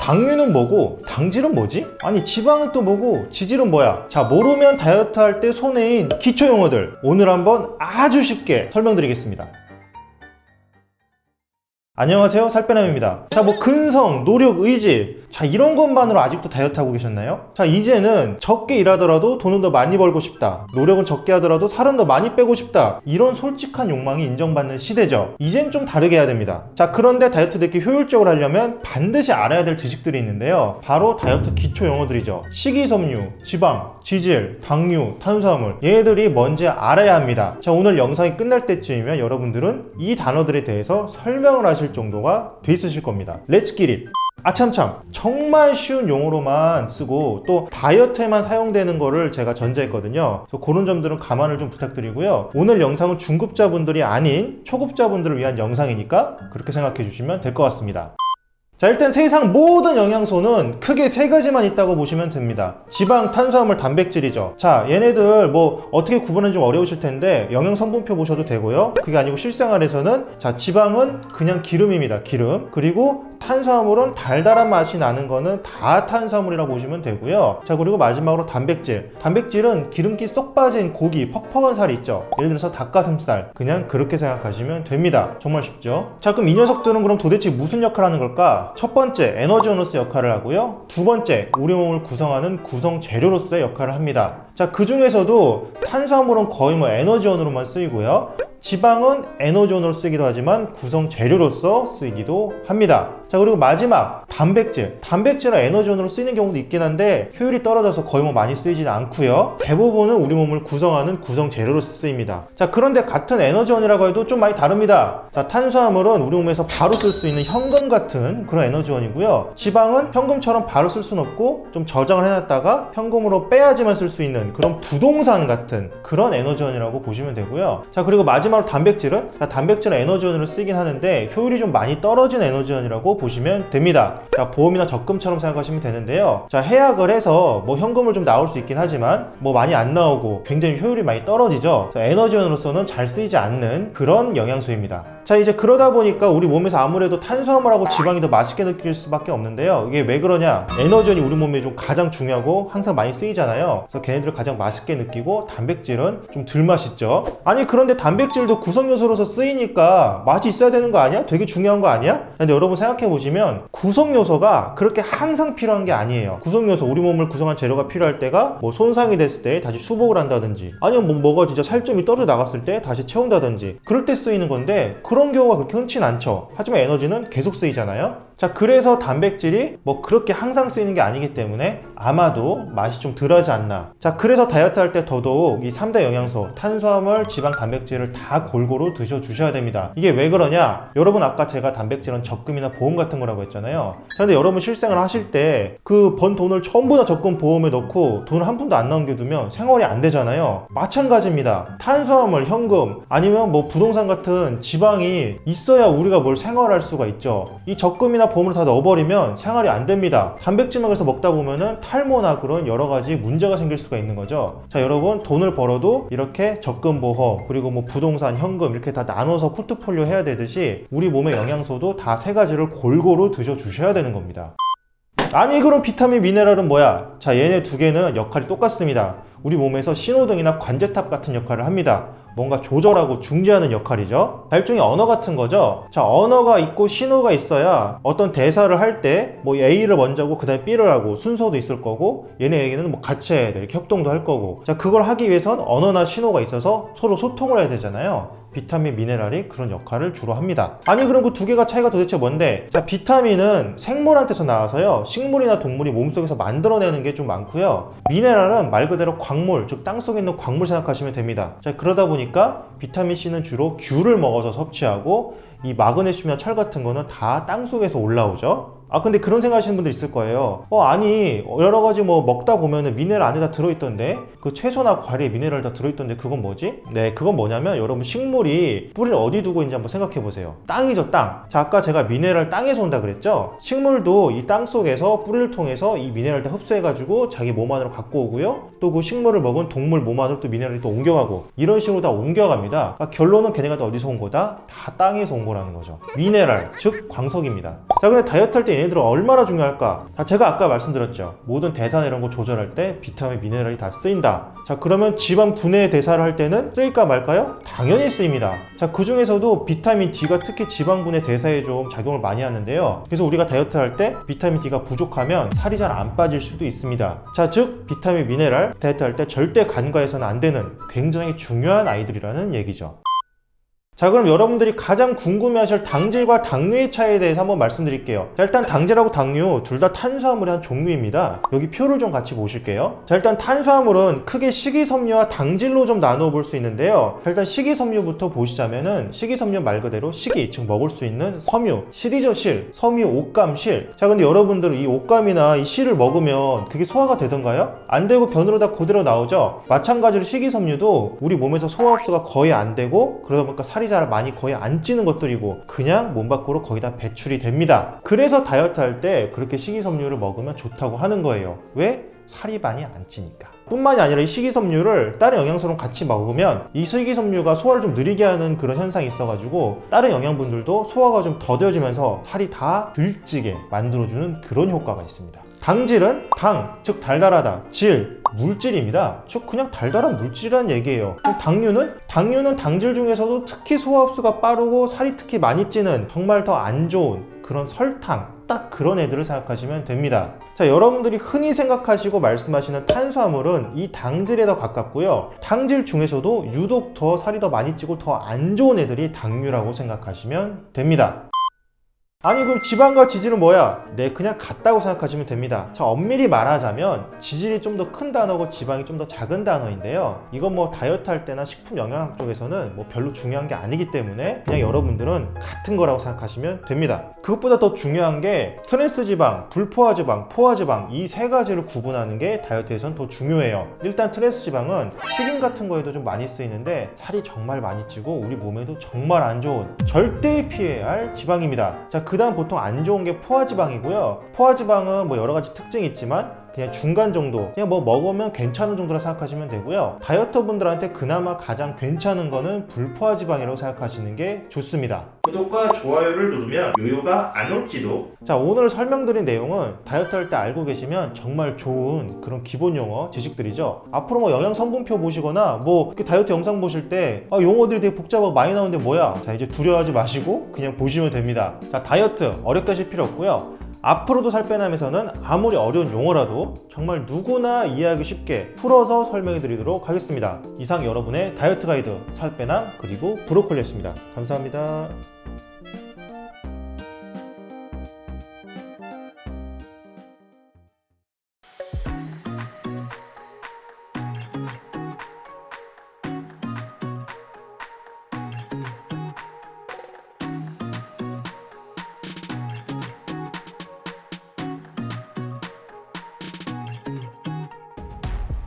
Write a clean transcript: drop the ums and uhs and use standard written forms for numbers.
당류는 뭐고 당질은 뭐지? 아니 지방은 또 뭐고 지질은 뭐야? 자, 모르면 다이어트 할 때 손해인 기초 용어들 오늘 한번 아주 쉽게 설명드리겠습니다. 안녕하세요, 살빼남입니다. 자, 뭐 근성, 노력, 의지, 자 이런 것만으로 아직도 다이어트 하고 계셨나요? 자, 이제는 적게 일하더라도 돈은 더 많이 벌고 싶다, 노력은 적게 하더라도 살은 더 많이 빼고 싶다, 이런 솔직한 욕망이 인정받는 시대죠. 이젠 좀 다르게 해야 됩니다. 자, 그런데 다이어트 듣기 효율적으로 하려면 반드시 알아야 될 지식들이 있는데요, 바로 다이어트 기초 용어들이죠. 식이섬유, 지방, 지질, 당류, 탄수화물, 얘네들이 뭔지 알아야 합니다. 자, 오늘 영상이 끝날 때쯤이면 여러분들은 이 단어들에 대해서 설명을 하실 정도가 돼 있으실 겁니다. Let's get it! 아참참, 정말 쉬운 용어로만 쓰고 또 다이어트에만 사용되는 거를 제가 전제했거든요. 그래서 그런 점들은 감안을 좀 부탁드리고요. 오늘 영상은 중급자분들이 아닌 초급자분들을 위한 영상이니까 그렇게 생각해 주시면 될 것 같습니다. 자, 일단 세상 모든 영양소는 크게 세 가지만 있다고 보시면 됩니다. 지방, 탄수화물, 단백질이죠. 자, 얘네들 뭐 어떻게 구분하는 좀 어려우실 텐데 영양성분표 보셔도 되고요. 그게 아니고 실생활에서는 자, 지방은 그냥 기름입니다. 기름. 그리고 탄수화물은 달달한 맛이 나는 거는 다 탄수화물이라고 보시면 되고요. 자, 그리고 마지막으로 단백질. 단백질은 기름기 쏙 빠진 고기, 퍽퍽한 살이 있죠. 예를 들어서 닭가슴살. 그냥 그렇게 생각하시면 됩니다. 정말 쉽죠? 자, 그럼 이 녀석들은 그럼 도대체 무슨 역할을 하는 걸까? 첫 번째, 에너지원으로서 역할을 하고요. 두 번째, 우리 몸을 구성하는 구성 재료로서의 역할을 합니다. 자, 그 중에서도 탄수화물은 거의 뭐 에너지원으로만 쓰이고요. 지방은 에너지원으로 쓰기도 하지만 구성 재료로서 쓰이기도 합니다. 자, 그리고 마지막 단백질. 단백질은 에너지원으로 쓰이는 경우도 있긴 한데 효율이 떨어져서 거의 뭐 많이 쓰이지는 않고요. 대부분은 우리 몸을 구성하는 구성 재료로 쓰입니다. 자, 그런데 같은 에너지원이라고 해도 좀 많이 다릅니다. 자, 탄수화물은 우리 몸에서 바로 쓸 수 있는 현금 같은 그런 에너지원이고요. 지방은 현금처럼 바로 쓸 수는 없고 좀 저장을 해놨다가 현금으로 빼야지만 쓸 수 있는 그런 부동산 같은 그런 에너지원이라고 보시면 되고요. 자, 그리고 마지막으로 단백질은 단백질은 에너지원으로 쓰이긴 하는데 효율이 좀 많이 떨어진 에너지원이라고 보시면 됩니다. 자, 보험이나 적금처럼 생각하시면 되는데요. 자, 해약을 해서 뭐 현금을 좀 나올 수 있긴 하지만 뭐 많이 안 나오고 굉장히 효율이 많이 떨어지죠. 자, 에너지원으로서는 잘 쓰이지 않는 그런 영양소입니다. 자, 이제 그러다 보니까 우리 몸에서 아무래도 탄수화물하고 지방이 더 맛있게 느낄 수밖에 없는데요. 이게 왜 그러냐? 에너지원이 우리 몸에 좀 가장 중요하고 항상 많이 쓰이잖아요. 그래서 걔네들을 가장 맛있게 느끼고 단백질은 좀 덜 맛있죠. 아니, 그런데 단백질도 구성요소로서 쓰이니까 맛이 있어야 되는 거 아니야? 되게 중요한 거 아니야? 근데 여러분 생각해 보시면 구성요소가 그렇게 항상 필요한 게 아니에요. 구성요소, 우리 몸을 구성한 재료가 필요할 때가 뭐 손상이 됐을 때 다시 수복을 한다든지 아니면 뭐가 진짜 살점이 떨어져 나갔을 때 다시 채운다든지 그럴 때 쓰이는 건데 그런 경우가 그렇게 흔치는 않죠. 하지만 에너지는 계속 쓰이잖아요. 자, 그래서 단백질이 뭐 그렇게 항상 쓰이는 게 아니기 때문에 아마도 맛이 좀 덜하지 않나. 자, 그래서 다이어트 할 때 더더욱 이 3대 영양소 탄수화물, 지방, 단백질을 다 골고루 드셔 주셔야 됩니다. 이게 왜 그러냐? 여러분 아까 제가 단백질은 적금이나 보험 같은 거라고 했잖아요. 그런데 여러분 실생활 하실 때 그 번 돈을 전부 다 적금 보험에 넣고 돈을 한 푼도 안 남겨두면 생활이 안 되잖아요. 마찬가지입니다. 탄수화물, 현금 아니면 뭐 부동산 같은 지방이 있어야 우리가 뭘 생활할 수가 있죠. 이 적금이나 보험을 다 넣어버리면 생활이 안 됩니다. 단백질만 그래서 먹다 보면은 탈모나 그런 여러 가지 문제가 생길 수가 있는 거죠. 자, 여러분 돈을 벌어도 이렇게 적금 보험 그리고 뭐 부동산, 현금 이렇게 다 나눠서 포트폴리오 해야 되듯이 우리 몸의 영양소도 다 세 가지를 골고루 드셔 주셔야 되는 겁니다. 아니, 그럼 비타민, 미네랄은 뭐야? 자, 얘네 두 개는 역할이 똑같습니다. 우리 몸에서 신호등이나 관제탑 같은 역할을 합니다. 뭔가 조절하고 중재하는 역할이죠. 일종의 언어 같은 거죠. 자, 언어가 있고 신호가 있어야 어떤 대사를 할 때 뭐 A를 먼저 하고 그 다음에 B를 하고 순서도 있을 거고 얘네에게는 뭐 같이 해야 돼. 이렇게 협동도 할 거고. 자, 그걸 하기 위해선 언어나 신호가 있어서 서로 소통을 해야 되잖아요. 비타민, 미네랄이 그런 역할을 주로 합니다. 아니, 그럼 그 두 개가 차이가 도대체 뭔데? 자, 비타민은 생물한테서 나와서요, 식물이나 동물이 몸속에서 만들어내는 게 좀 많고요. 미네랄은 말 그대로 광물, 즉 땅속에 있는 광물 생각하시면 됩니다. 자, 그러다 보니까 비타민C는 주로 귤을 먹어서 섭취하고 이 마그네슘이나 철 같은 거는 다 땅속에서 올라오죠. 아, 근데 그런 생각 하시는 분들 있을 거예요. 아니, 여러 가지 뭐 먹다 보면은 미네랄 안에 다 들어있던데, 그 채소나 과일에 미네랄 다 들어있던데 그건 뭐지? 네, 그건 뭐냐면 여러분 식물이 뿌리를 어디 두고 있는지 한번 생각해 보세요. 땅이죠, 땅. 자, 아까 제가 미네랄 땅에서 온다 그랬죠? 식물도 이 땅 속에서 뿌리를 통해서 이 미네랄 다 흡수해가지고 자기 몸 안으로 갖고 오고요. 또 그 식물을 먹은 동물 몸 안으로 또 미네랄이 또 옮겨가고 이런 식으로 다 옮겨갑니다. 그러니까 결론은 걔네가 다 어디서 온 거다? 다 땅에서 온 거라는 거죠. 미네랄, 즉 광석입니다. 자, 근데 다이어트 할 때 얘네들은 얼마나 중요할까? 제가 아까 말씀드렸죠. 모든 대사나 이런 거 조절할 때 비타민, 미네랄이 다 쓰인다. 자, 그러면 지방 분해 대사를 할 때는 쓰일까 말까요? 당연히 쓰입니다. 자, 그 중에서도 비타민 D가 특히 지방 분해 대사에 좀 작용을 많이 하는데요. 그래서 우리가 다이어트 할 때 비타민 D가 부족하면 살이 잘 안 빠질 수도 있습니다. 자, 즉 비타민, 미네랄 다이어트 할 때 절대 간과해서는 안 되는 굉장히 중요한 아이들이라는 얘기죠. 자, 그럼 여러분들이 가장 궁금해하실 당질과 당류의 차이에 대해서 한번 말씀드릴게요. 자, 일단 당질하고 당류 둘 다 탄수화물의 한 종류입니다. 여기 표를 좀 같이 보실게요. 자, 일단 탄수화물은 크게 식이섬유와 당질로 좀 나누어 볼 수 있는데요. 자, 일단 식이섬유부터 보시자면은 식이섬유 말 그대로 식이, 즉 먹을 수 있는 섬유, 실이죠, 실, 섬유, 옥감, 실. 자, 근데 여러분들은 이 옥감이나 이 실을 먹으면 그게 소화가 되던가요? 안 되고 변으로 다 그대로 나오죠. 마찬가지로 식이섬유도 우리 몸에서 소화 흡수가 거의 안 되고 그러다 보니까 살이 잘 많이 거의 안 찌는 것들이고 그냥 몸 밖으로 거의 다 배출이 됩니다. 그래서 다이어트 할 때 그렇게 식이섬유를 먹으면 좋다고 하는 거예요. 왜? 살이 많이 안 찌니까. 뿐만이 아니라 이 식이섬유를 다른 영양소랑 같이 먹으면 이 식이섬유가 소화를 좀 느리게 하는 그런 현상이 있어가지고 다른 영양분들도 소화가 좀 더뎌지면서 살이 다 덜 찌게 만들어주는 그런 효과가 있습니다. 당질은 당, 즉 달달하다, 질, 물질입니다. 즉 그냥 달달한 물질이라는 얘기예요. 당류는 당질 중에서도 특히 소화 흡수가 빠르고 살이 특히 많이 찌는 정말 더 안 좋은 그런 설탕, 딱 그런 애들을 생각하시면 됩니다. 자, 여러분들이 흔히 생각하시고 말씀하시는 탄수화물은 이 당질에 더 가깝고요. 당질 중에서도 유독 더 살이 더 많이 찌고 더 안 좋은 애들이 당류라고 생각하시면 됩니다. 아니, 그럼 지방과 지질은 뭐야? 네, 그냥 같다고 생각하시면 됩니다. 자, 엄밀히 말하자면 지질이 좀 더 큰 단어고 지방이 좀 더 작은 단어인데요. 이건 뭐 다이어트 할 때나 식품 영양학 쪽에서는 뭐 별로 중요한 게 아니기 때문에 그냥 여러분들은 같은 거라고 생각하시면 됩니다. 그것보다 더 중요한 게 트랜스 지방, 불포화 지방, 포화 지방 이 세 가지를 구분하는 게 다이어트에선 더 중요해요. 일단 트랜스 지방은 튀김 같은 거에도 좀 많이 쓰이는데 살이 정말 많이 찌고 우리 몸에도 정말 안 좋은 절대 피해야 할 지방입니다. 자, 그 다음 보통 안 좋은 게 포화지방이고요. 포화지방은 뭐 여러 가지 특징이 있지만 그냥 중간 정도, 그냥 뭐 먹으면 괜찮은 정도라 생각하시면 되고요. 다이어터 분들한테 그나마 가장 괜찮은 거는 불포화지방이라고 생각하시는 게 좋습니다. 구독과 좋아요를 누르면 요요가 안 올지도. 자, 오늘 설명드린 내용은 다이어트 할 때 알고 계시면 정말 좋은 그런 기본 용어 지식들이죠. 앞으로 뭐 영양 성분표 보시거나 뭐 다이어트 영상 보실 때 용어들이 되게 복잡하고 많이 나오는데 뭐야? 자, 이제 두려워하지 마시고 그냥 보시면 됩니다. 자, 다이어트 어렵게 하실 필요 없고요. 앞으로도 살 빼남에서는 아무리 어려운 용어라도 정말 누구나 이해하기 쉽게 풀어서 설명해 드리도록 하겠습니다. 이상 여러분의 다이어트 가이드 살 빼남 그리고 브로콜리였습니다. 감사합니다.